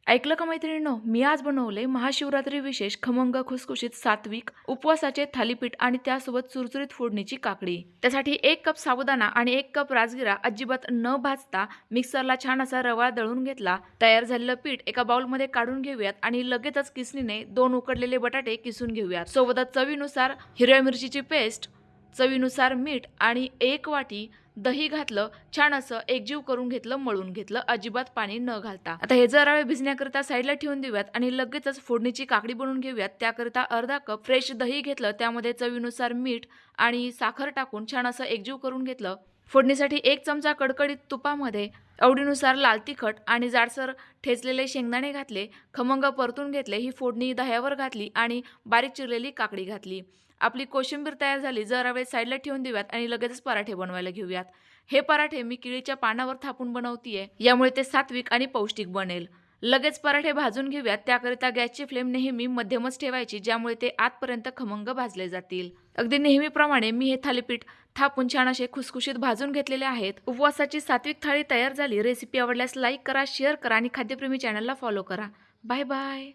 ऐकलं का मैत्रिणींनो, मी आज बनवले महाशिवरात्री विशेष खमंग खुसखुशीत सात्विक उपवासाचे थालीपीठ आणि त्यासोबत चुरचुरीत फोडणीची काकडी। त्यासाठी 1 कप साबुदाणा आणि 1 कप राजगिरा अजिबात न भाजता मिक्सरला छान असा रवा दळून घेतला। तयार झालेलं पीठ एका बाउलमध्ये काढून घेऊयात आणि लगेचच किसणीने 2 उकडलेले बटाटे किसून घेऊयात। सोबतच चवीनुसार हिरव्या मिरचीची पेस्ट, चवीनुसार मीठ आणि 1 वाटी दही घातलं। छान असं एकजीव करून घेतलं, मळून घेतलं, अजिबात पाणी न घालता। आता हे जर रवे भिजण्याकरिता साईडला ठेवून देऊयात आणि लगेचच फोडणीची काकडी बनवून घेऊयात। त्याकरिता अर्धा कप फ्रेश दही घेतलं, त्यामध्ये चवीनुसार मीठ आणि साखर टाकून छान असं एकजीव करून घेतलं। फोडणीसाठी 1 चमचा कडकडीत तुपामध्ये आवडीनुसार लाल तिखट आणि जाडसर ठेचलेले शेंगदाणे घातले, खमंग परतून घेतले। ही फोडणी दह्यावर घातली आणि बारीक चिरलेली काकडी घातली। आपली कोशिंबीर तयार झाली। जरा वेळ साईडला ठेवून देऊयात आणि लगेचच पराठे बनवायला घेऊयात। हे पराठे मी केळीच्या पानावर थापून बनवतीये, यामुळे ते सात्विक आणि पौष्टिक बनेल। लगेच पराठे भाजून घेऊयात। त्याकरिता गॅसची फ्लेम नेहमी मध्यमच ठेवायची, ज्यामुळे ते आतपर्यंत खमंग भाजले जातील। अगदी नेहमीप्रमाणे मी हे थालीपीठ थापून छान असे खुसखुशीत भाजून घेतलेले आहेत। उपवासाची सात्विक थाळी तयार झाली। रेसिपी आवडल्यास लाईक करा, शेअर करा आणि खाद्यप्रेमी चॅनलला फॉलो करा। Bye bye.